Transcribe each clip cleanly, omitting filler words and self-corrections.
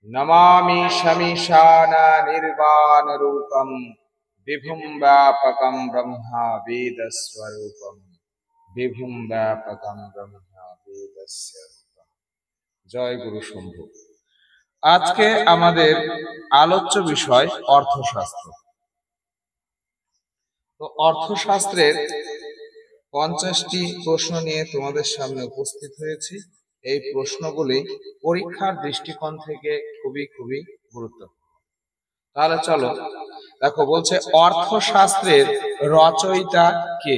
নমামি শমিশান নির্বাণ রূপম বিভুম ব্যাপকম ব্রহ্মা বেদস্বরূপম বিভুম ব্যাপকম ব্রহ্মা বেদস্য রূপম। জয় গুরু শম্ভু। আজকে আমাদের আলোচ্য বিষয় অর্থশাস্ত্র। তো অর্থশাস্ত্রের 50টি প্রশ্ন নিয়ে তোমাদের সামনে উপস্থিত হয়েছি। এই প্রশ্নগুলি পরীক্ষার দৃষ্টিকোণ থেকে খুবই খুবই গুরুত্বপূর্ণ। তাহলে চলো দেখো, বলছে অর্থশাস্ত্রের রচয়িতা কে?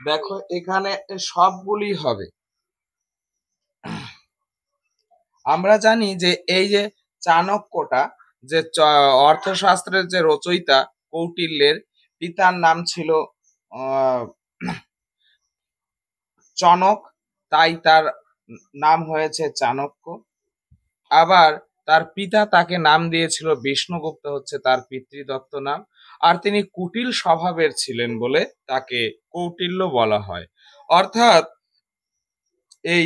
দেখো এখানে সবগুলি হবে। আমরা জানি যে এই যে চাণক্যটা, যে অর্থশাস্ত্রের যে রচয়িতা কৌটিল্যের পিতার নাম ছিল চনক, তাই তার নাম হয়েছে চাণক্য। আবার তার পিতা তাকে নাম দিয়েছিল বিষ্ণুগুপ্ত, হচ্ছে তার পিতৃদত্ত নাম। আর তিনি কুটিল স্বভাবের ছিলেন বলে তাকে কৌটিল্য বলা হয়। অর্থাৎ এই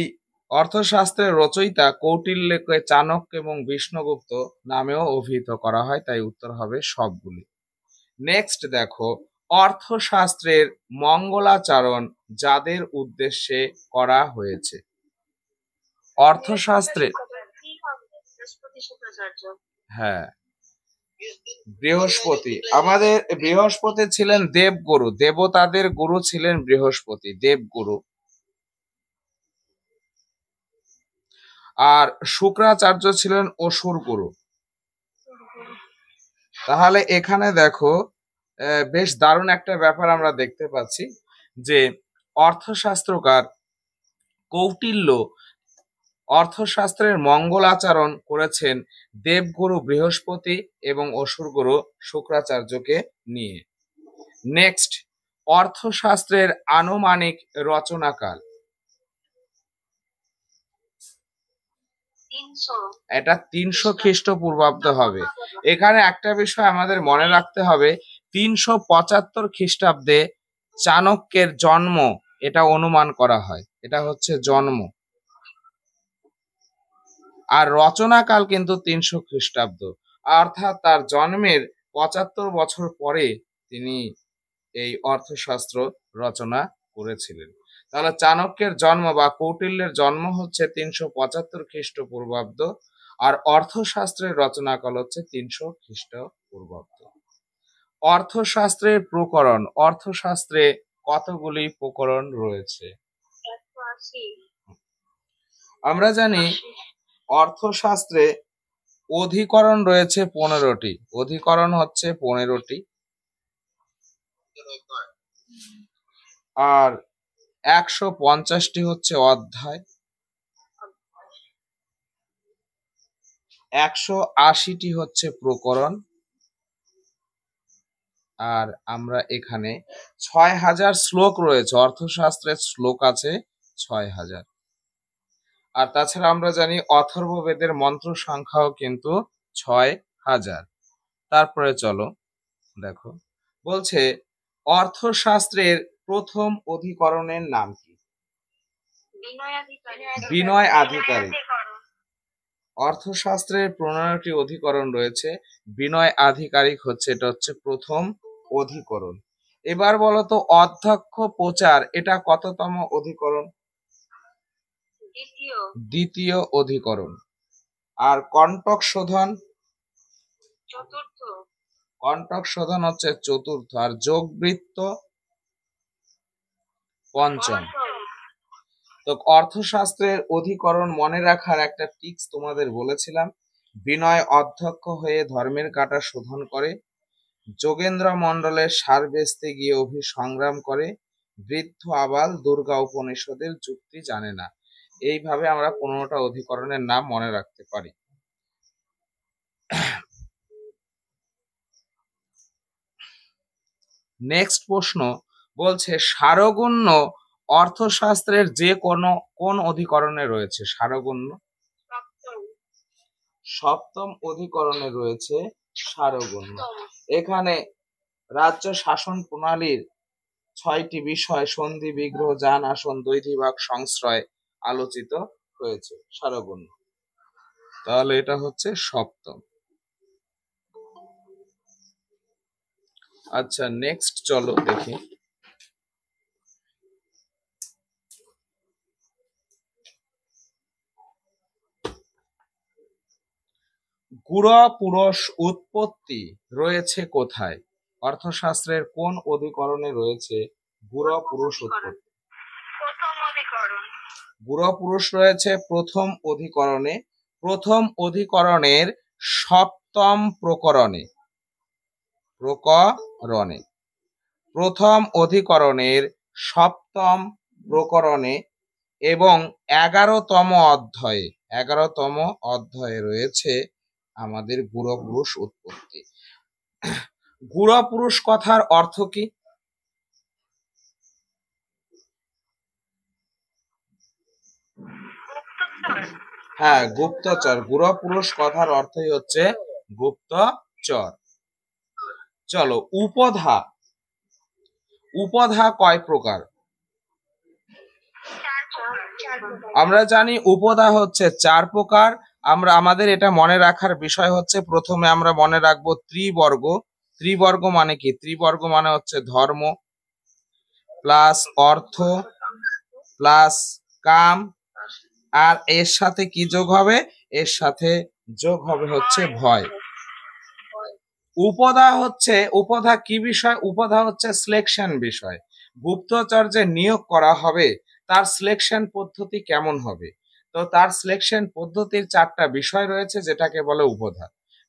অর্থশাস্ত্রের রচয়িতা কৌটিল্যকে চাণক্য এবং বিষ্ণুগুপ্ত নামেও অভিহিত করা হয়, তাই উত্তর হবে সবগুলি। নেক্সট দেখো, অর্থশাস্ত্রের মঙ্গলাচরণ যাদের উদ্দেশ্যে করা হয়েছে? অর্থশাস্ত্রে হ্যাঁ, বৃহস্পতি। আমাদের বৃহস্পতি ছিলেন দেবগুরু, দেবতাদের গুরু ছিলেন বৃহস্পতি, দেবগুরু। আর শুক্রাচার্য ছিলেন অসুর গুরু। তাহলে এখানে দেখো বেশ দারুণ একটা ব্যাপার আমরা দেখতে পাচ্ছি যে অর্থশাস্ত্রকার কৌটিল্য অর্থশাস্ত্রের মঙ্গলাচরণ করেছেন দেবগুরু বৃহস্পতি এবং অসুরগুরু শুক্রাচার্যকে নিয়ে। নেক্সট, অর্থশাস্ত্রের আনুমানিক রচনাকাল? এটা 300 খ্রিস্টপূর্বাব্দ হবে। এখানে একটা বিষয় আমাদের মনে রাখতে হবে, 375 খ্রিস্টাব্দে চাণক্যের জন্ম, এটা অনুমান করা হয়, এটা হচ্ছে জন্ম। আর রচনাকাল কিন্তু 300 খ্রিস্টাব্দ, অর্থাৎ তার জন্মের 75 বছর পরে তিনি এই অর্থশাস্ত্র রচনা করেছিলেন। তাহলে চাণক্যের জন্ম বা কৌটিল্যের জন্ম হচ্ছে 375 খ্রিস্টপূর্বাব্দ, আর অর্থশাস্ত্রের রচনাকাল হচ্ছে 300 খ্রিস্টপূর্বাব্দ। অর্থশাস্ত্রের প্রকরণ, অর্থশাস্ত্রে কতগুলি প্রকরণ রয়েছে? আমরা জানি অর্থশাস্ত্রে অধিকরণ রয়েছে 15টি। অধিকরণ হচ্ছে 15টি। আর 150টি হচ্ছে অধ্যায়, 180টি হচ্ছে প্রকরণ। আর আমরা এখানে 6000 শ্লোক রয়েছে, অর্থশাস্ত্রের শ্লোক আছে 6000। আর তাছাড়া আমরা জানি অথর্ববেদের মন্ত্র সংখ্যাও কিন্তু 6000। তারপরে চলো দেখো, বলছে অর্থশাস্ত্রের প্রথম অধিকরণের নাম কি? বিনয় আধিকারিক। অর্থশাস্ত্রের 15টি অধিকরণ রয়েছে, বিনয় আধিকারিক হচ্ছে এটা হচ্ছে প্রথম অধিকরণ। এবার বলো তো, অধ্যক্ষ প্রচার এটা কততম অধিকরণ? দ্বিতীয় অধিকরণ। আর কণ্টক শোধন? কণ্টক শোধন হচ্ছে চতুর্থ। আর যোগবৃত্ত পঞ্চম। তো অর্থশাস্ত্রের অধিকরণ মনে রাখার একটা টিপস তোমাদের বলেছিলাম। বিনয় অধ্যক্ষ হয়ে ধর্মের কাঁটা শোধন করে, যোগেন্দ্র মণ্ডলের সার বেচতে গিয়ে সংগ্রাম করে, বৃদ্ধ আবাল দুর্গা উপনিষদের যুক্তি জানে না। এইভাবে আমরা 15টা অধিকরণের নাম মনে রাখতে পারি। নেক্সট প্রশ্ন বলছে সারগুণ্য অর্থশাস্ত্রের যে কোন অধিকরণে রয়েছে? সারগুণ্য সপ্তম অধিকরণে রয়েছে সারগুণ্য। এখানে রাজ্য শাসন প্রণালীর 6টি বিষয় সন্ধি, বিগ্রহ, যান, আসন, দ্বৈধিভাগ, সংশ্রয় আলোচিত হয়েছে সারগুণ্য। তাহলে এটা হচ্ছে সপ্তম। আচ্ছা, নেক্সট চলো দেখি। গুড় পুরুষ উৎপত্তি রয়েছে কোথায়? অর্থশাস্ত্রের কোন অধিকরণে রয়েছে গুড় পুরুষ উৎপত্তি? গুড় পুরুষ রয়েছে প্রথম অধিকরণে। প্রথম অধিকরণের সপ্তম প্রকরণে। প্রথম অধিকরণের সপ্তম প্রকরণে এবং 11তম অধ্যায়ে রয়েছে আমাদের গুড় পুরুষ উৎপত্তি। গুড় পুরুষ কথার অর্থ কি? হ্যাঁ, গুপ্তচর। গুড় পুরুষ কথার অর্থই হচ্ছে গুপ্তচর। চলো, উপধা কয় প্রকার? আমরা জানি উপধা হচ্ছে 4 প্রকার। আমাদের এটা মনে রাখার বিষয় হচ্ছে, প্রথমে আমরা মনে রাখবো ত্রিবর্গ। ত্রিবর্গ মানে কি? ত্রিবর্গ মানে হচ্ছে ধর্ম প্লাস অর্থ প্লাস কাম, আর এর সাথে কি যোগ হবে? এর সাথে যোগ হবে হচ্ছে ভয়। উপধা কি বিষয়? উপধা হচ্ছে সিলেকশন বিষয়। গুপ্তচর যে নিয়োগ করা হবে তার সিলেকশন পদ্ধতি কেমন হবে? তো তার সিলেকশন পদ্ধতির 4টা বিষয় রয়েছে, যেটাকে বলে উপধা।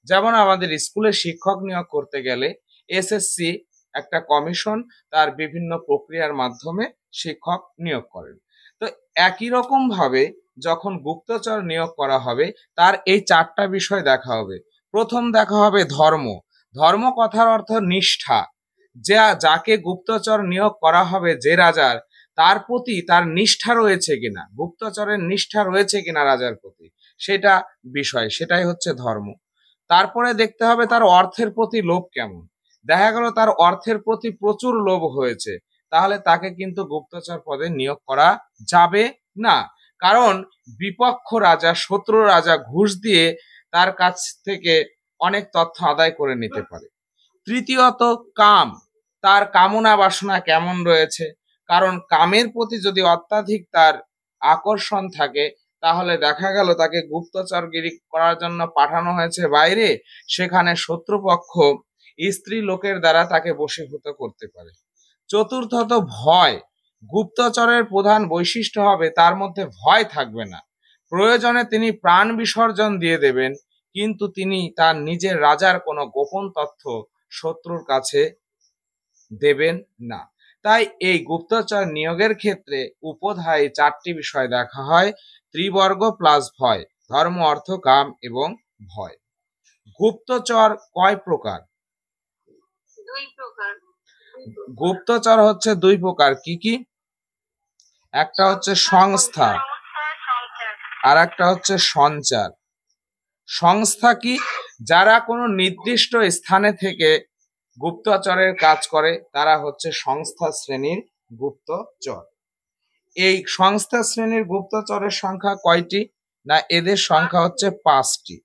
যেমন আমাদের স্কুলে শিক্ষক নিয়োগ করতে গেলে এসএসসি একটা কমিশন তার বিভিন্ন প্রক্রিয়ার মাধ্যমে শিক্ষক নিয়োগ করেন। তো একই রকম ভাবে যখন গুপ্তচর নিয়োগ করা হবে তার এই 4টা বিষয় দেখা হবে। প্রথম দেখা হবে ধর্ম। ধর্ম কথার অর্থ নিষ্ঠা। যাকে গুপ্তচর নিয়োগ করা হবে, যে রাজার, তার প্রতি তার নিষ্ঠা রয়েছে কিনা, গুপ্তচরের নিষ্ঠা রয়েছে কিনা রাজার প্রতি, সেটা বিষয়, সেটাই হচ্ছে ধর্ম। তারপরে দেখতে হবে তার অর্থের প্রতি লোভ কেমন। দেখা গেল তার অর্থের প্রতি প্রচুর লোভ হয়েছে, তাহলে তাকে কিন্তু গুপ্তচর পদে নিয়োগ করা যাবে না। কারণ বিপক্ষ রাজা, শত্রু রাজা ঘুষ দিয়ে তার কাছ থেকে অনেক তথ্য আদায় করে নিতে পারে। তৃতীয়ত কাম, তার কামনা বাসনা কেমন রয়েছে। কারণ কামের প্রতি যদি অত্যাধিক তার আকর্ষণ থাকে, তাহলে দেখা গেল তাকে গুপ্তচরগিরি করার জন্য পাঠানো হয়েছে বাইরে, সেখানে শত্রুপক্ষ স্ত্রী লোকের দ্বারা তাকে বশীভূত করতে পারে। চতুর্থত ভয়। গুপ্তচরের প্রধান বৈশিষ্ট্য হবে তার মধ্যে ভয় থাকবে না। প্রয়োজনে তিনি প্রাণ বিসর্জন দিয়ে দেবেন, কিন্তু তিনি তার নিজের রাজার কোনো গোপন তথ্য শত্রুর কাছে দেবেন না। তাই এই গুপ্তচর নিয়োগের ক্ষেত্রে উপধায় 4টি বিষয় দেখা হয়: ত্রিবর্গ প্লাস ভয়, ধর্ম, অর্থ, কাম এবং ভয়। গুপ্তচর কয় প্রকার? 2 প্রকার। গুপ্তচর হচ্ছে 2 প্রকার। কি কি? একটা হচ্ছে সংস্থা আর একটা হচ্ছে সঞ্চার। সংস্থা কি? যারা কোনো নির্দিষ্ট স্থানে থেকে গুপ্তচরের কাজ করে তারা হচ্ছে সংস্থা শ্রেণীর গুপ্তচর। এই সংস্থা শ্রেণীর গুপ্তচরের সংখ্যা কয়টি? না, এদের সংখ্যা হচ্ছে 5টি।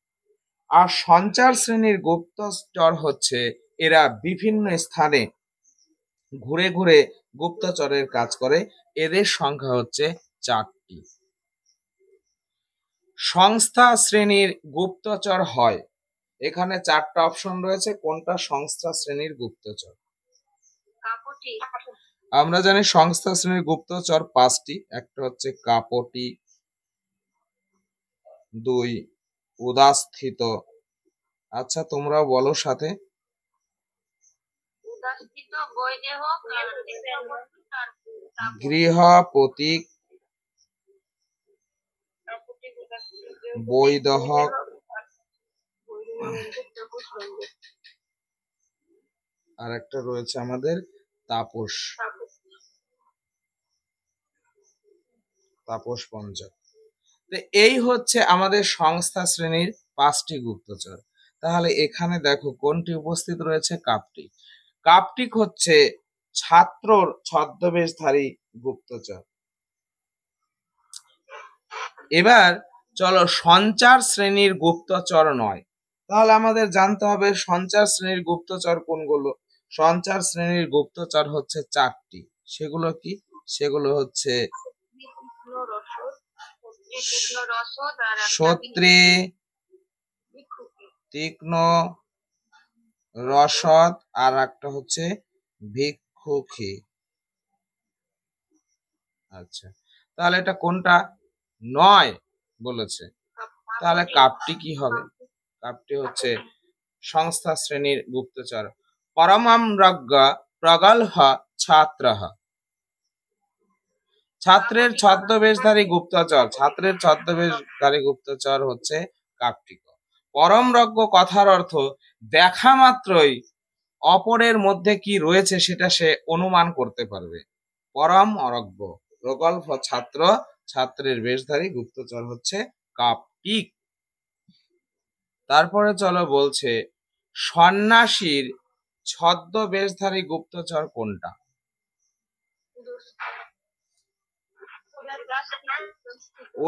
আর সঞ্চার শ্রেণীর গুপ্তচর হচ্ছে এরা বিভিন্ন স্থানে ঘুরে ঘুরে গুপ্তচরের কাজ করে, এদের সংখ্যা হচ্ছে 4টি। সংস্থা শ্রেণীর গুপ্তচর হয়, এখানে 4টা অপশন রয়েছে, কোনটা সংস্থা শ্রেণীর গুপ্তচর? আমরা জানি সংস্থা শ্রেণীর গুপ্তচর 5টি। একটা হচ্ছে কাপটি, 2 উদাস্থিত। আচ্ছা, তোমরা বলো সাথে। গৃহপতি, বৈদহক, আর একটা রয়েছে আমাদের তাপস পঞ্চক। তো এই হচ্ছে আমাদের সংস্থা শ্রেণীর 5টি গুপ্তচর। তাহলে এখানে দেখো কোনটি উপস্থিত রয়েছে? কাপটিক। কাপটিক হচ্ছে ছাত্রর ছদ্মবেশধারী গুপ্তচর। এবার চলো সঞ্চার শ্রেণীর গুপ্তচর নয়। তাহলে আমাদের জানতে হবে সঞ্চার শ্রেণীর গুপ্তচর কোনগুলো। সঞ্চার শ্রেণীর গুপ্তচর হচ্ছে চারটি। সেগুলো কি? সেগুলো হচ্ছে সত্রী, তীক্ষ্ণ, রসদ, আর একটা হচ্ছে ভিক্ষুকী। আচ্ছা, তাহলে এটা কোনটা? নয় বলেছে। তাহলে কাপটি কি হবে? কাপটি হচ্ছে সংস্থা শ্রেণীর গুপ্তচর। পরমম্রজ্ঞ প্রগলহ ছাত্রঃ। ছাত্রের ছদ্মবেশধারী গুপ্তচর, ছাত্রের ছদ্মবেশধারী গুপ্তচর হচ্ছে কাপটিক। পরমজ্ঞ কথার অর্থ দেখা মাত্রই অপরের মধ্যে কি রয়েছে সেটা সে অনুমান করতে পারবে। পরম অরজ্ঞ, প্রগল্ভ ছাত্র, ছাত্রের বেশধারী গুপ্তচর হচ্ছে কাপটিক। তারপরে চলো বলছে সন্ন্যাসীর ছদ্মবেশধারী গুপ্তচর কোনটা?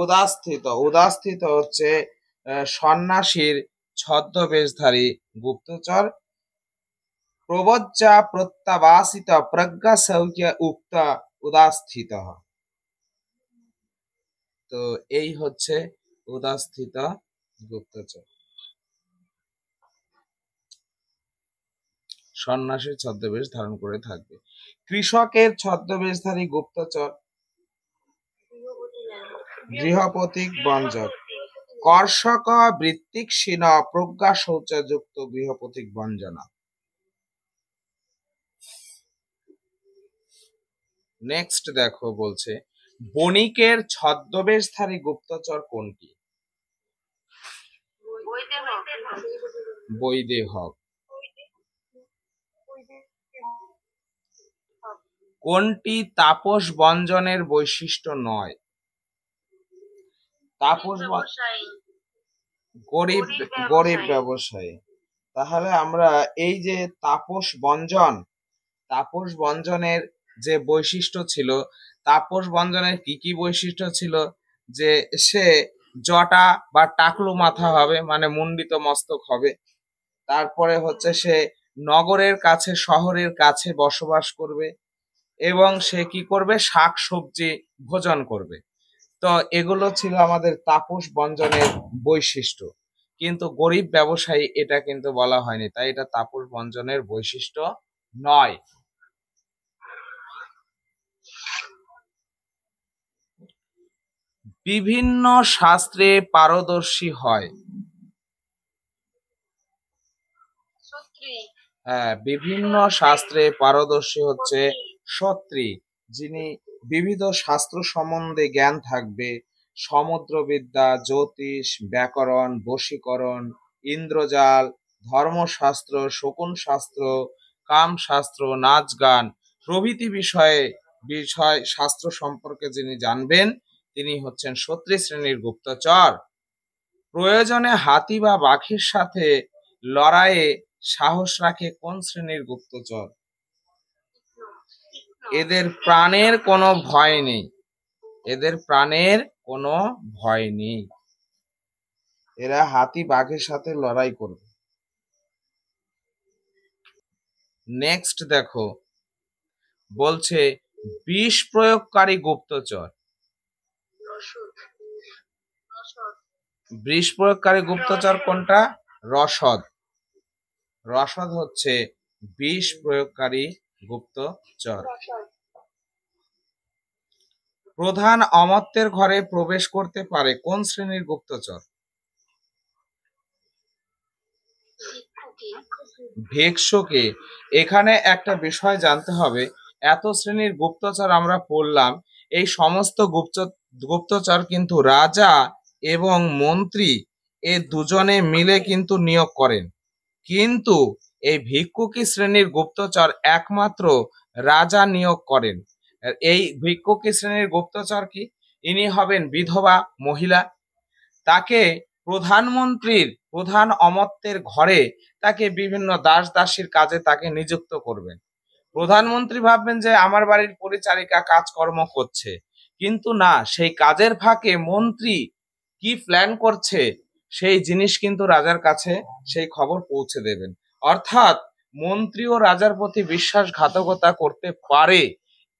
উদাস্থিত। উদাস্থিত হচ্ছে সন্ন্যাসীর ছদ্মবেশধারী গুপ্তচর। প্রবজ্জা প্রত্যাবাসিত প্রজ্ঞা সৌখ্য উক্ত উদাস্থিত। তো এই হচ্ছে উদাস্থিত গুপ্তচর। সন্ন্যাসীর ছদ্মবেশ ধারণ করে থাকবে। কৃষকের ছদ্মবেশধারী গুপ্তচর গৃহপতিক বঞ্জক। কর্ষক বৃত্তিক্ষীণ প্রজ্ঞা শৌচযুক্ত গৃহপতিক বঞ্জনা। নেক্সট দেখো বলছে বণিকের ছদ্মবেশধারী গুপ্তচর কোনটি? বৈদেহক। কোনটি তাপস বঞ্জনের বৈশিষ্ট্য নয়? তাপস গরিব গরিব ব্যবসায়ী। তাহলে আমরা এই যে তাপস বঞ্জনের যে বৈশিষ্ট্য ছিল, তাপস বঞ্জনের কি কি বৈশিষ্ট্য ছিল? যে সে জটা বা টাকলু মাথা হবে, মানে মুন্ডিত মস্তক হবে। তারপরে হচ্ছে সে নগরের কাছে, শহরের কাছে বসবাস করবে, এবং সে কি করবে? শাক সবজি ভোজন করবে। তো এগুলো ছিল আমাদের তাপস বঞ্জনের বৈশিষ্ট্য। কিন্তু গরিব ব্যবসায়ী এটা কিন্তু বলা হয়নি, তাই এটা তাপস বঞ্জনের বৈশিষ্ট্য নয়। বিভিন্ন শাস্ত্রে পারদর্শী হয়। হ্যাঁ, বিভিন্ন শাস্ত্রে পারদর্শী হচ্ছে সত্রী, যিনি বিবিধ শাস্ত্র সম্বন্ধে জ্ঞান থাকবে। সমুদ্রবিদ্যা, জ্যোতিষ, ব্যাকরণ, বশীকরণ, ইন্দ্রজাল, ধর্মশাস্ত্র, শকুন শাস্ত্র, কামশাস্ত্র, নাচ গান প্রভৃতি বিষয় শাস্ত্র সম্পর্কে যিনি জানবেন তিনি হচ্ছেন সত্রী শ্রেণীর গুপ্তচর। প্রয়োজনে হাতি বা বাঘের সাথে লড়াইয়ে সাহস রাখে কোন শ্রেণীর গুপ্তচর? এদের প্রাণের কোনো ভয় নেই। এদের প্রাণের কোনো ভয় নেই। এরা হাতি বাঘের সাথে লড়াই করবে। নেক্সট দেখো বলছে বিষ প্রয়োগকারী গুপ্তচর। বিষ প্রয়োগকারী গুপ্তচর কোনটা? রসদ। রসদ হচ্ছে বিষ প্রয়োগকারী গুপ্তচর। প্রধান অমর্ত্যের ঘরে প্রবেশ করতে পারে কোন শ্রেণীর গুপ্তচর? ভিক্ষুকে। এখানে একটা বিষয় জানতে হবে, এত শ্রেণীর গুপ্তচর আমরা পড়লাম, এই সমস্ত গুপ্তচর কিন্তু রাজা এবং মন্ত্রী এ দুজনে মিলে কিন্তু নিয়োগ করেন। কিন্তু এই ভিক্ষুকী শ্রেণীর গুপ্তচর একমাত্র রাজা নিয়োগ করেন। এই ভিক্ষুকী শ্রেণীর গুপ্তচর কি? ইনি হবেন বিধবা মহিলা। তাকে প্রধানমন্ত্রীর প্রধান অমর্ত্যের ঘরে তাকে বিভিন্ন দাস দাসীর কাজে তাকে নিযুক্ত করবেন। প্রধানমন্ত্রী ভাববেন যে আমার বাড়ির পরিচারিকা কাজকর্ম করছে, কিন্তু না, সেই কাজের ফাঁকে মন্ত্রী কি প্ল্যান করছে সেই জিনিস কিন্তু রাজার কাছে সেই খবর পৌঁছে দেবেন। অর্থাৎ মন্ত্রীও রাজার প্রতি বিশ্বাসঘাতকতা করতে পারে,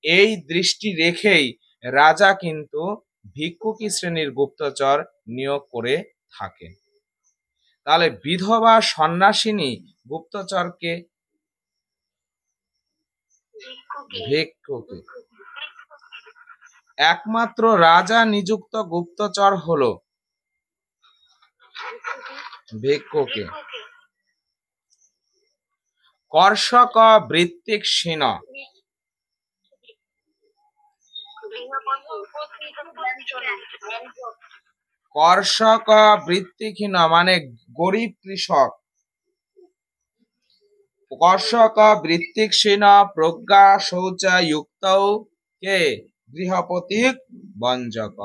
এই দৃষ্টি রেখেই রাজা কিন্তু ভিক্ষুকী শ্রেণীর গুপ্তচর নিয়োগ করে থাকেন। তাহলে বিধবা সন্ন্যাসিনী গুপ্তচরকে ভিক্ষুকী। একমাত্র রাজা নিযুক্ত গুপ্তচর হলো ভিক্ষুকী। কর্ষক বৃত্তিক সিন। কর্ষক বৃত্তিহীন মানে গরিব কৃষক। কর্ষক বৃত্তিক সিন প্রজ্ঞা শৌচ যুক্ত কে গৃহপতি বঞ্জক।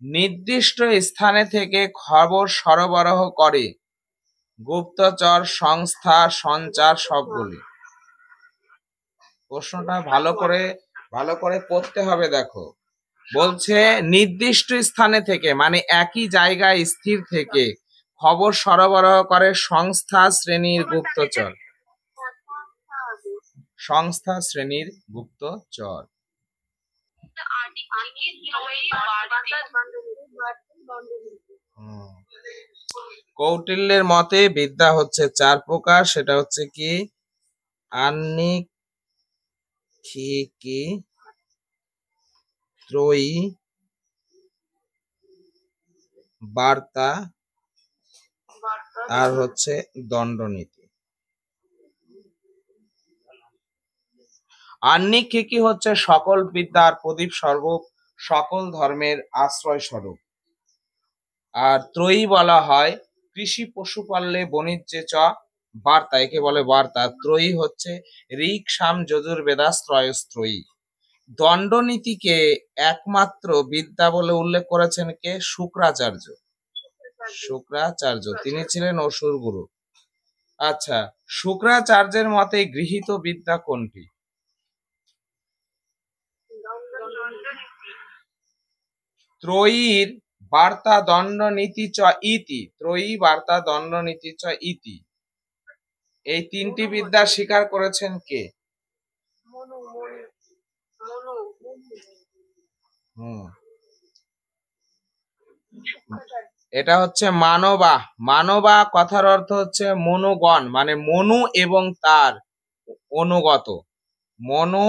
নির্দিষ্ট স্থানে থেকে খবর সরবরাহ করে গুপ্তচর সংস্থা সঞ্চার সবগুলি। প্রশ্নটা ভালো করে পড়তে হবে। দেখো, বলছে নির্দিষ্ট স্থানে থেকে মানে একই জায়গায় স্থির থেকে খবর সরবরাহ করে সংস্থা শ্রেণীর গুপ্তচর। সংস্থা শ্রেণীর গুপ্তচর। কৌটিল্যের মতে বিদ্যা হচ্ছে 4 প্রকার, সেটা হচ্ছে কি আহ্নিক, ত্রয়ী, বার্তা আর হচ্ছে দণ্ডনীতি। আহ্নিক হচ্ছে সকল বিদ্যার প্রদীপ স্বরূপ, সকল ধর্মের আশ্রয় স্বরূপ। আর ত্রয়ী বলা হয় কৃষি পশুপালনে বাণিজ্যে চ বার্তা, একে বলে বার্তা। ত্রয়ী হচ্ছে ঋক সাম যজুর্বেদাস্ত্রয়ী। দণ্ডনীতিকে একমাত্র বিদ্যা বলে উল্লেখ করেছেন কে? শুক্রাচার্য। শুক্রাচার্য তিনি ছিলেন অসুর গুরু। আচ্ছা, শুক্রাচার্যের মতে গৃহীত বিদ্যা কোনটি? ত্রয়ীর বার্তা দণ্ডনীতি চ ইতি। ত্রয়ী বার্তা দণ্ডনীতি চ ইতি, এই 3টি বিদ্যা স্বীকার করেছেন কে? এটা হচ্ছে মানবা। মানবা কথার অর্থ হচ্ছে মনুগণ, মানে মনু এবং তার অনুগত। মনু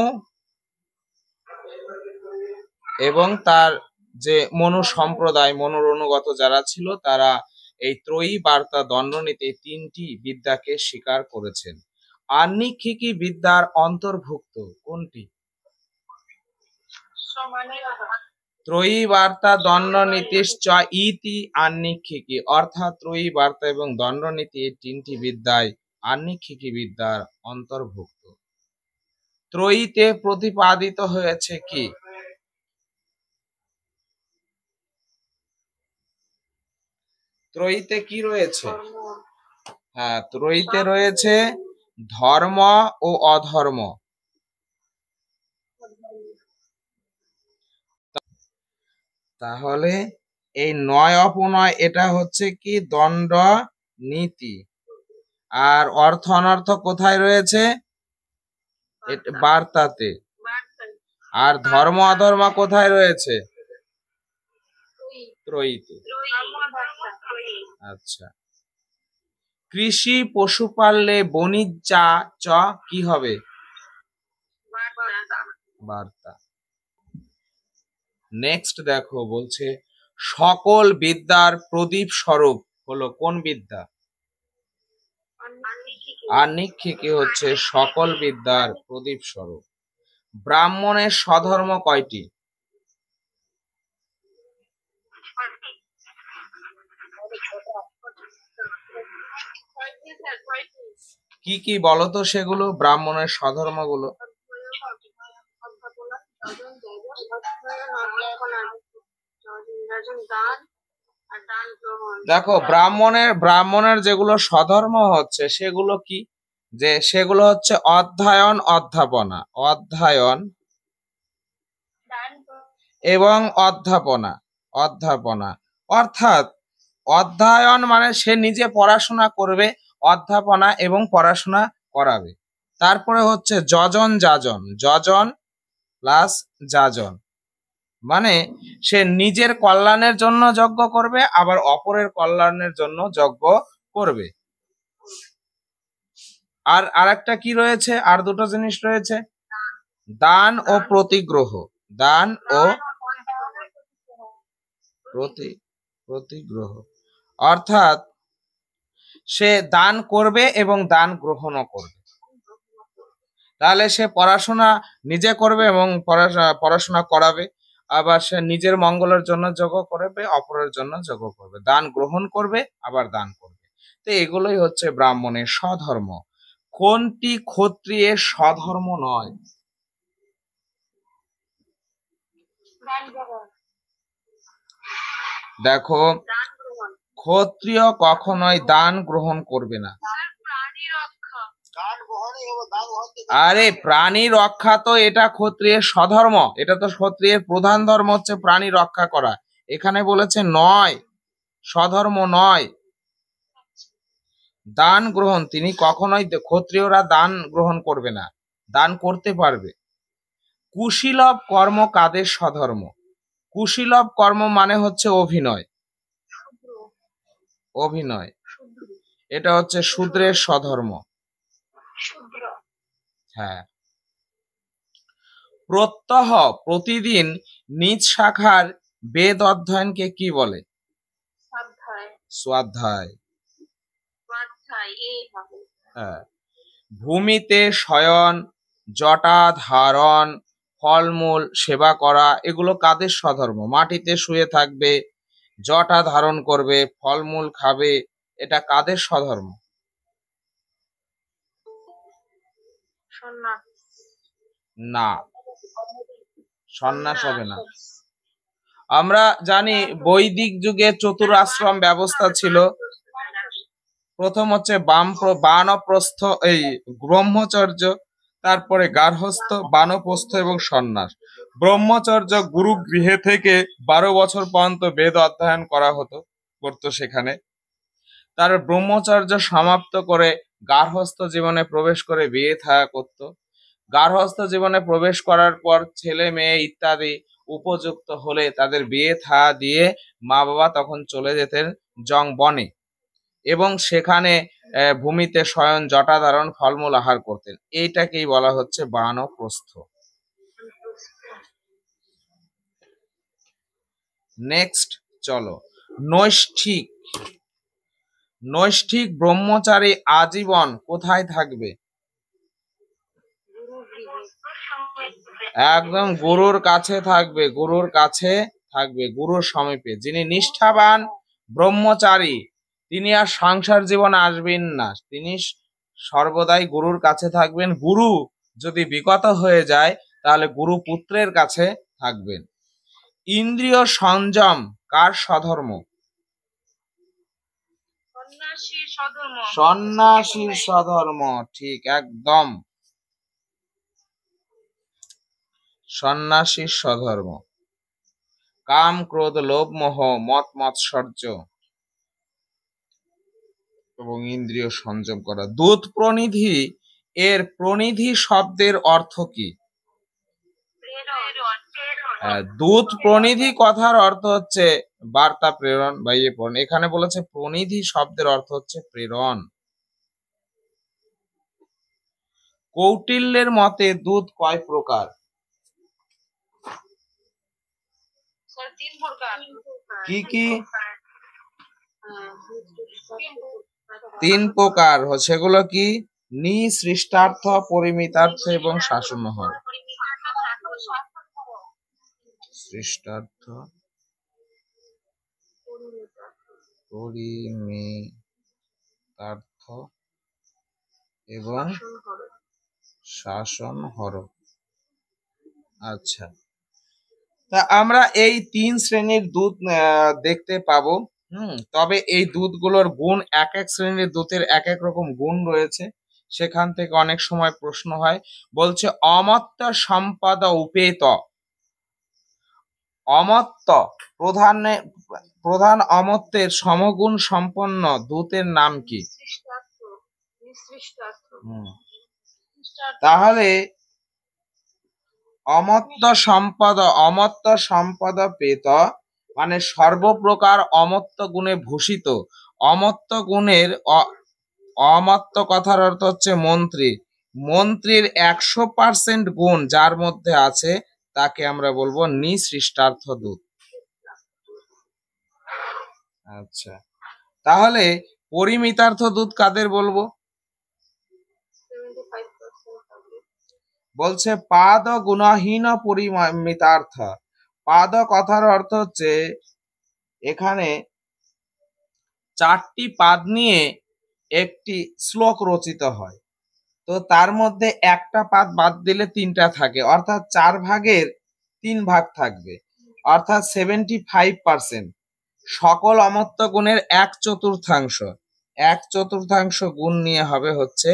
এবং তার যে মনু সম্প্রদায়, মনুর অনুগত যারা ছিল, তারা এই ত্রয়ী বার্তা দণ্ডনীতি 3টি বিদ্যাকে স্বীকার করেছেন। আহ্নিক বিদ্যার অন্তর্ভুক্ত কোনটি? ত্রয়ী বার্তা দণ্ডনীতিশ্চ ইতি আহ্নিক। অর্থাৎ ত্রয়ী বার্তা এবং দণ্ডনীতি এই 3টি বিদ্যায় আহ্নিক বিদ্যার অন্তর্ভুক্ত। ত্রয়ীতে প্রতিপাদিত হয়েছে কি? ত্রয়ীতে কি রয়েছে? হ্যাঁ, ত্রয়ীতে রয়েছে ধর্ম ও অধর্ম। তাহলে এই 9 অপনয় এটা হচ্ছে কি দণ্ড নীতি। আর অর্থ অনর্থ কোথায় রয়েছে? বার্তাতে। আর ধর্ম অধর্ম কোথায় রয়েছে? ত্রয়ীতে। আচ্ছা, কৃষি পশুপালনে বাণিজ্যা চ কি হবে? বার্তা। নেক্সট দেখো, বলছে সকল বিদ্যার প্রদীপ স্বরূপ হলো কোন বিদ্যা? আহ্নিক হচ্ছে সকল বিদ্যার প্রদীপ স্বরূপ। ব্রাহ্মণের স্বধর্ম কয়টি? কি কি বলতো সেগুলো, ব্রাহ্মণের স্বধর্ম গুলো? দেখো, ব্রাহ্মণের যেগুলো স্বধর্ম হচ্ছে সেগুলো কি? যে সেগুলো হচ্ছে অধ্যয়ন, অধ্যাপনা, অধ্যয়ন এবং অধ্যাপনা, অধ্যাপনা অর্থাৎ অধ্যয়ন মানে সে নিজে পড়াশোনা করবে, অধ্যাপনা এবং পড়াশোনা করাবে। তারপরে হচ্ছে যজন যাজন, যজন প্লাস যাজন মানে সে নিজের কল্যাণের জন্য যজ্ঞ করবে, আবার অপরের কল্যাণের জন্য যজ্ঞ করবে। আর আরেকটা কি রয়েছে, আর দুটো জিনিস রয়েছে, দান ও প্রতিগ্রহ, দান ও প্রতিগ্রহ অর্থাৎ সে দান করবে এবং দান গ্রহণও করবে। তাহলে সে পড়াশোনা নিজে করবে এবং পড়াশোনা করাবে, আবার সে নিজের মঙ্গলের জন্য যজ্ঞ করবে, অপরের জন্য যজ্ঞ করবে, দান গ্রহণ করবে, আবার দান করবে। তো এগুলোই হচ্ছে ব্রাহ্মণের স্বধর্ম। কোনটি ক্ষত্রিয়ের স্বধর্ম নয়? দেখো, ক্ষত্রিয় কখনোই দান গ্রহণ করবে না। আরে প্রাণী রক্ষা তো এটা ক্ষত্রিয়ের স্বধর্ম, এটা তো ক্ষত্রিয়ের প্রধান ধর্ম হচ্ছে প্রাণী রক্ষা করা। এখানে বলেছে নয়, স্বধর্ম নয়। দান গ্রহণ তিনি কখনোই, ক্ষত্রিয়রা দান গ্রহণ করবে না, দান করতে পারবে। কুশীলব কর্ম কাদের স্বধর্ম? কুশীলব কর্ম মানে হচ্ছে অভিনয়, অভিনয় এটা হচ্ছে শূদ্রের স্বধর্ম। হ্যাঁ। প্রত্যহ প্রতিদিন নিজ শাখার বেদ অধ্যয়নকে কি বলে? স্বাধ্যায়। হ্যাঁ। ভূমিতে শয়ন, জটা ধারণ, ফলমূল সেবা করা, এগুলো কাদের স্বধর্ম? মাটিতে শুয়ে থাকবে, জটা ধারণ করবে, ফলমূল খাবে, এটা কাদের স্বধর্ম? না, সন্ন্যাস হবে না। আমরা জানি বৈদিক যুগে চতুরাশ্রম ব্যবস্থা ছিল। প্রথম হচ্ছে বানপ্রস্থ, এই ব্রহ্মচর্য, তারপরে গার্হস্থ, বানপ্রস্থ এবং সন্ন্যাস। ব্রহ্মচর্য গুরু গৃহে থেকে 12 বছর পর্যন্ত বেদ অধ্যয়ন করা করতো সেখানে। তার ব্রহ্মচর্য সমাপ্ত করে গার্হস্থ জীবনে প্রবেশ করে বিয়ে থা করত। গার্হস্থ জীবনে প্রবেশ করার পর ছেলে মেয়ে ইত্যাদি উপযুক্ত হলে তাদের বিয়ে থা দিয়ে মা বাবা তখন চলে যেতেন বনে, এবং সেখানে ভূমিতে শয়ন, জটা ধারণ, ফলমূল আহার করতেন। এইটাকেই বলা হচ্ছে বানপ্রস্থ। নেক্সট চলো, নৈষ্ঠিক। নৈষ্ঠিক ব্রহ্মচারী আজীবন কোথায় থাকবে? একদম গুরুর কাছে থাকবে, গুরুর কাছে থাকবে, গুরুর সমীপে। যিনি নিষ্ঠাবান ব্রহ্মচারী তিনি আর সংসার জীবনে আসবেন না, তিনি সর্বদাই গুরুর কাছে থাকবেন। গুরু যদি বিগত হয়ে যায় তাহলে গুরু পুত্রের কাছে থাকবেন। ইন্দ্রিয় সংযম কার স্বধর্ম? সন্ন্যাসীর স্বধর্ম, ঠিক একদম, সন্ন্যাসীর স্বধর্ম। কাম ক্রোধ লোভ মোহ মত মৎসর্য এবং ইন্দ্রিয় সংযম করা। দূত প্রনিধি এর প্রনিধি শব্দের অর্থ কি? দূত প্রনিধি কথার অর্থ হচ্ছে বার্তা প্রেরণ বা ইয়ে প্রেরণ। এখানে বলেছে প্রনিধি শব্দের অর্থ হচ্ছে প্রেরণ। কৌটিল্যের মতে দূত কয় প্রকার? কি কি? 3 প্রকার। সেগুলো কি? নিঃসৃষ্টার্থ, পরিমিতার্থ এবং শাসনহর। সৃষ্টার্থ, পরিমিতার্থ এবং শাসনহর। আচ্ছা, তা আমরা এই 3 শ্রেণীর দূত দেখতে পাবো। তবে এই দূতগুলোর গুণ, এক এক শ্রেণীর দূতের এক এক রকম গুণ রয়েছে, সেখান থেকে অনেক সময় প্রশ্ন হয়। বলছে অমত্ত সম্পদ উপেত। অমত্ত প্রধান অমত্তের সমগুণ সম্পন্ন দূতের নাম কি? তাহলে অমত্ত সম্পদ পেত মানে সর্বপ্রকার অমত্ত গুণে ভূষিত। অমত্ত গুণের অমত্ত কথার অর্থ হচ্ছে মন্ত্রী। মন্ত্রীর 100% গুণ যার মধ্যে আছে তাকে আমরা বলবো নিঃসৃষ্টার্থ দূত। আচ্ছা, তাহলে পরিমিতার্থ দূত কাদের বলবো? বলছে পাদ গুণহীন পরিমিতার্থ। পাদ কথার অর্থ হচ্ছে এখানে 4টি পাদ নিয়ে একটি শ্লোক রচিত হয়, তো তার মধ্যে একটা পাদ বাদ দিলে 3টা থাকে, অর্থাৎ 4 ভাগের 3 ভাগ থাকবে, অর্থাৎ 75%। সকল অমত্ত গুণের 1/4 গুণ নিয়ে হবে হচ্ছে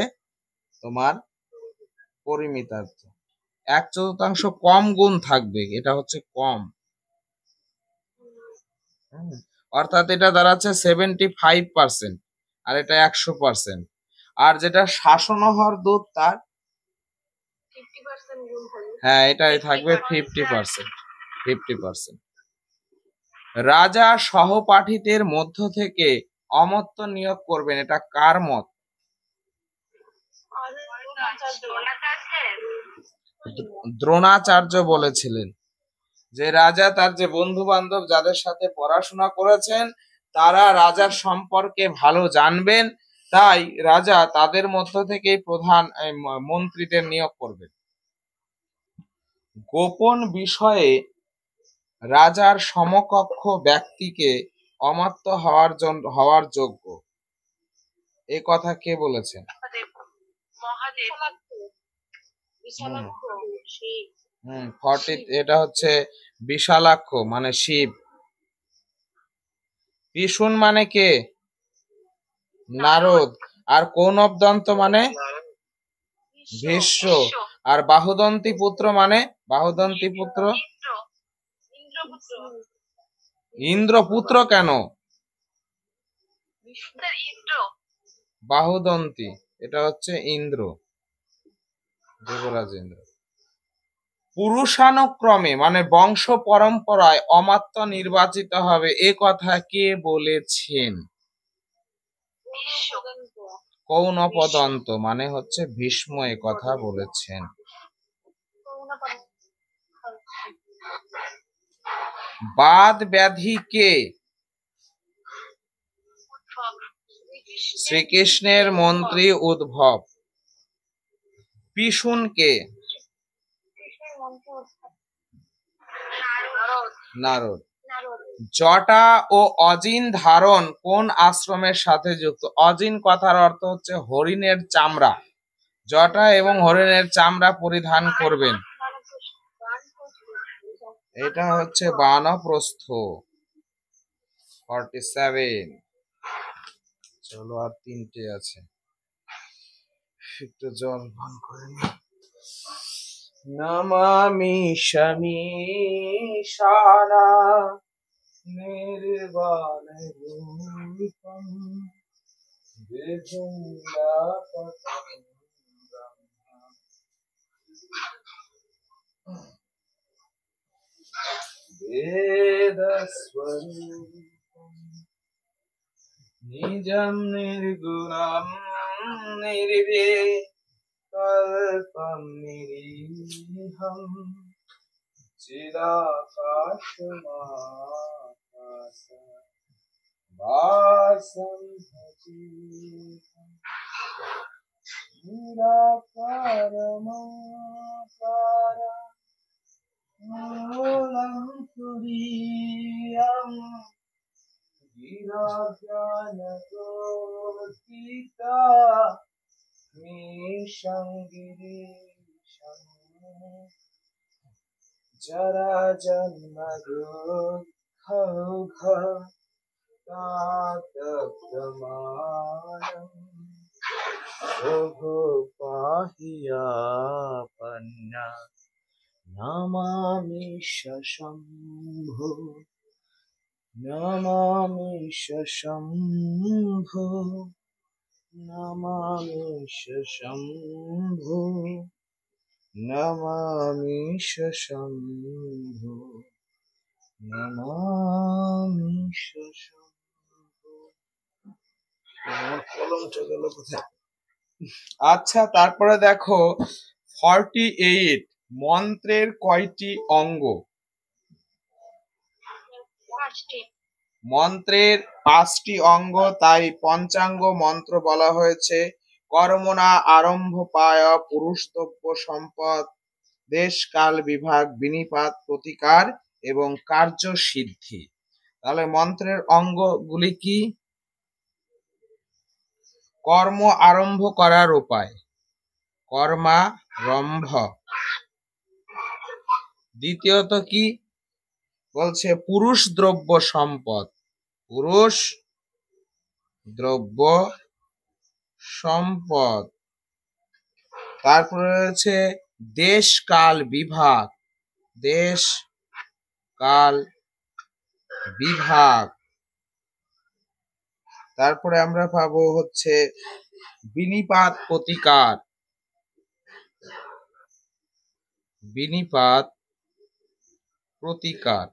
তোমার পরিমিতার্থ। 1/4 কম গুণ থাকবে, এটা হচ্ছে কম। অর্থাৎ এটা দাঁড়াচ্ছে 75% আর এটা 100%। আর যেটা শাসনহর দূত তার 50% গুণ থাকবে। হ্যাঁ, এটাই থাকবে 50%। রাজা সহপাঠীদের মধ্য থেকে অমত্ত নিয়োগ করবেন, এটা কার মত? দ্রোণাচার্য বলেছিলেন যে রাজা তার যে বন্ধু বান্ধব যাদের সাথে পড়াশোনা করেছেন তারা রাজার সম্পর্কে ভালো জানবেন, তাই রাজা তাদের মধ্য থেকেই প্রধান মন্ত্রীদের নিয়োগ করবেন। গোপন বিষয়ে রাজার সমকক্ষ ব্যক্তিকে অমাত্য হওয়ার যোগ্য, এ কথা কে বলেছেন? এটা হচ্ছে বিশালাক্ষ মানে শিব। পিশুন মানে কে? নারদ। আর কৌনবদন্ত মানে ভীষ্ম। আর বাহুদন্তী পুত্র মানে ইন্দ্রপুত্র কেন? বাহুদন্তী এটা হচ্ছে ইন্দ্র, দেবরাজ ইন্দ্র। পুরুষানুক্রমে মানে বংশ পরম্পরায় অমাত্য নির্বাচিত হবে, এ কথা কে বলেছেন? কৌনপদন্ত মানে হচ্ছে ভীষ্ম এ কথা বলেছেন। বাদ ব্যাধি কে? শ্রীকৃষ্ণের মন্ত্রী উদ্ধব। পিশুন কে? নারদ। জটা ও অজিন ধারণ কোন আশ্রমের সাথে যুক্ত? অজিন কথার অর্থ হচ্ছে হরিণের চামড়া। জটা এবং হরিণের চামড়া পরিধান করবেন, এটা হচ্ছে বানপ্রস্থ 47। চলো আর 3টে আছে, একটু জল পান করে নি। নমামি শমীশানা নির্বাণ রূপম বিভুঙ্গাপতং বেদস্বরূপম নিজম নির্গুণম নির্বিকল্পম নিরীহম চিদাকাশমাকাশভাসম ভজেহম নিরাকারমকারম মূলম তুরীয়ম গিরজ্ঞানগোচিতা মিশং গিরিশং জরা জন্ম দুঃখৌঘ তাতপ্রমাণম পাহিয়া পন্না নমামি শম্ভো নমামি শম্ভো নমামি শম্ভো নমামি শম্ভো নমামি শম্ভো। আমার কলমটা গেল কোথায়? আচ্ছা, তারপরে দেখো 48 মন্ত্রের কয়টি অঙ্গ? মন্ত্রের 5টি অঙ্গ, তাই পঞ্চাঙ্গ মন্ত্র বলা হয়েছে। কর্মণা আরম্ভ পায় পুরুষতব্য সম্পদ, দেশ কাল বিভাগ, বিনিপাত প্রতিকার এবং কার্য সিদ্ধি। তাহলে মন্ত্রের অঙ্গগুলি কি? কর্ম আরম্ভ করার উপায়, কর্মারম্ভ। দ্বিতীয়ত কি বলছে? পুরুষ দ্রব্য সম্পদ, পুরুষ দ্রব্য সম্পদ। তারপরে রয়েছে দেশ কাল বিভাগ, দেশ কাল বিভাগ। তারপরে আমরা পাবো হচ্ছে বিনিপাত প্রতিকার, বিনিপাত প্রতিকার।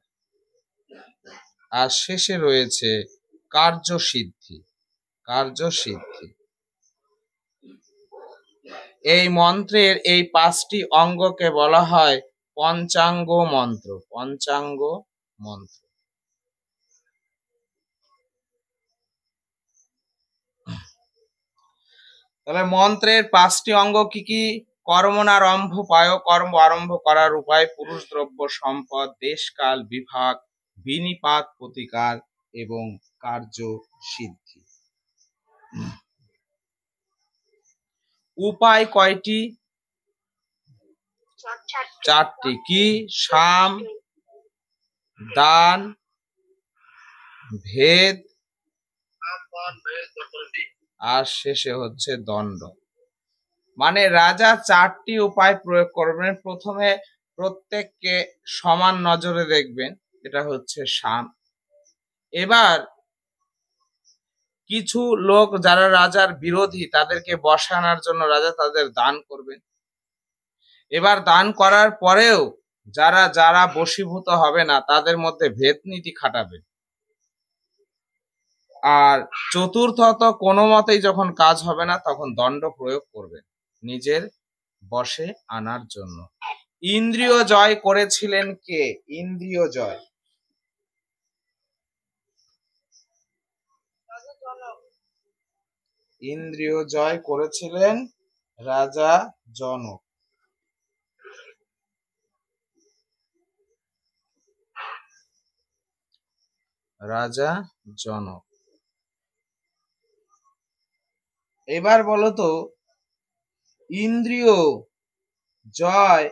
আর শেষে রয়েছে কার্যসিদ্ধি, কার্যসিদ্ধি। এই মন্ত্রের এই 5টি অঙ্গকে বলা হয় পঞ্চাঙ্গ মন্ত্র, পঞ্চাঙ্গ মন্ত্র। তাহলে মন্ত্রের 5টি অঙ্গ কি কি? কর্মণারম্ভ পায়, কর্ম আরম্ভ করার উপায়, পুরুষ দ্রব্য সম্পদ, দেশ কাল বিভাগ, বিনিপাত প্রতিকার এবং কার্য সিদ্ধি। উপায় কয়টি? 4টি। কি? সাম, দান, ভেদ আর শেষে হচ্ছে দণ্ড। মানে রাজা 4টি উপায় প্রয়োগ করবেন। প্রথমে প্রত্যেককে সমান নজরে দেখবেন, এটা হচ্ছে সাম। এবার কিছু লোক যারা রাজার বিরোধী তাদেরকে বসানোর জন্য রাজা তাদের দান করবেন। এবার দান করার পরেও যারা যারা বশীভূত হবে না তাদের মধ্যে ভেদনীতি খাটাবেন। আর চতুর্থত কোনো মতেই যখন কাজ হবে না তখন দণ্ড প্রয়োগ করবেন নিজের বশে আনার জন্য। ইন্দ্রিয় জয় করেছিলেন কে? ইন্দ্রিয় জয়, ইন্দ্রিয় জয় করেছিলেন রাজা জনক। রাজা জনক। এবার বলো তো ইন্দ্রিয় জয়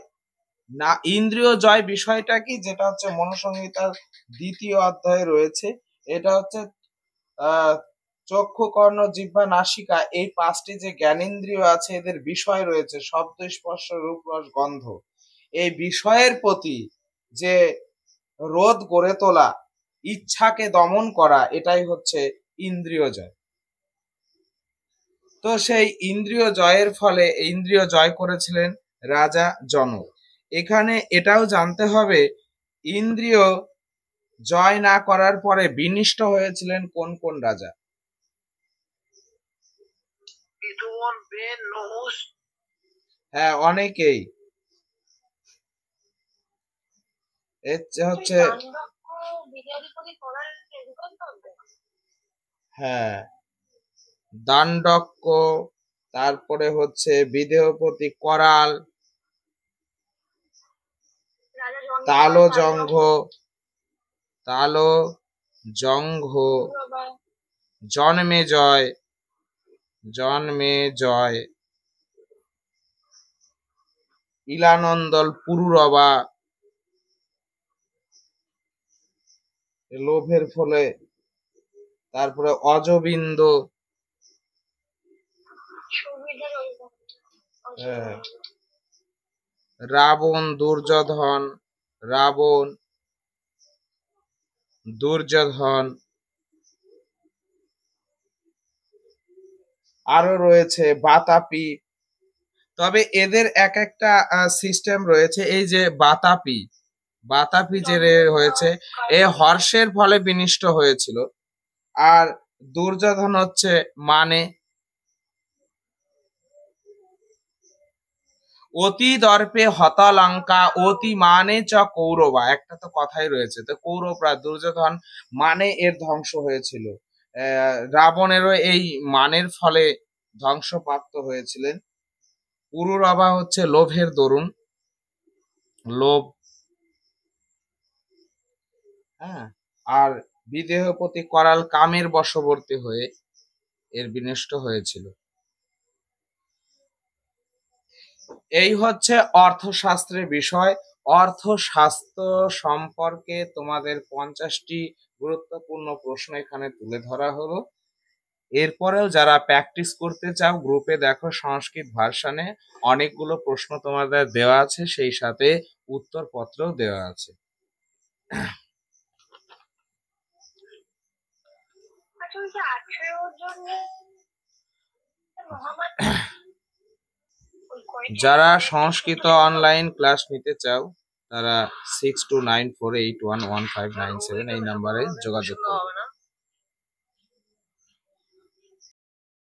না, ইন্দ্রিয় জয় বিষয়টা কি? যেটা হচ্ছে মনুসংহিতার 2য় অধ্যায়ে রয়েছে। এটা হচ্ছে চক্ষু, কর্ণ, জিহ্বা, নাসিকা, এই 5টি যে জ্ঞানেন্দ্রিয় আছে এদের বিষয় রয়েছে শব্দ, স্পর্শ, রূপ, রস, গন্ধ। এই বিষয়ের প্রতি যে রোধ গড়ে তোলা, ইচ্ছাকে দমন করা, এটাই হচ্ছে ইন্দ্রিয় জয়। তো সেই ইন্দ্রিয় জয়ের ফলে ইন্দ্রিয় জয় করেছিলেন রাজা জনক। এখানে এটাও জানতে হবে ইন্দ্রিয় জয় না করার পরে বিনিষ্ট হয়েছিলেন কোন কোন রাজা? হ্যাঁ, অনেকেই। হচ্ছে হ্যাঁ, দাণ্ডক্য, তারপরে হচ্ছে বিদেহপতি করাল, তালজঙ্ঘ, তালজঙ্ঘ, জন্মেজয়, জন্মেজয়, ইলানন্দল, পুরুরবা, লোভের ফলে, তারপরে অজবিন্দ, হ্যাঁ, রাবণ, দুর্যোধন, রাবণ, দুর্যোধন, আরো রয়েছে বাতাপি। তবে এদের এক একটা সিস্টেম রয়েছে। এই যে বাতাপি, বাতাপি যে হয়েছে এ হর্ষের ফলে বিনিষ্ট হয়েছিল। আর দুর্যোধন হচ্ছে মানে অতি দর্পে হতালঙ্কা অতি মানে চ কৌরবা, একটা তো কথাই রয়েছে। তো কৌরবরা, দুর্যোধন মানে এর ধ্বংস হয়েছিল। রাবণেরও এই মানের ফলে ধ্বংসপ্রাপ্ত হয়েছিলেন। পুরুরবা হচ্ছে লোভের দরুন, লোভ। হ্যাঁ, আর বিদেহপতি করাল কামের বশবর্তী হয়ে এর বিনষ্ট হয়েছিল। এই হচ্ছে অর্থশাস্ত্রের বিষয়। অর্থশাস্ত্র সম্পর্কে তোমাদের 50টি গুরুত্বপূর্ণ প্রশ্ন এখানে তুলে ধরা হলো। এরপরেও যারা প্র্যাকটিস করতে চাও গ্রুপে দেখো, সংস্কৃত ভার্সনে অনেকগুলো প্রশ্ন তোমাদের দেওয়া আছে, সেই সাথে উত্তরপত্রও দেওয়া আছে। আচ্ছা, ওই যে 18 জন্য মহামান্য ওই কয়টা যারা সংস্কৃত অনলাইন ক্লাস নিতে চাও তারা 6294811597 এই নাম্বারে যোগাযোগ করবে।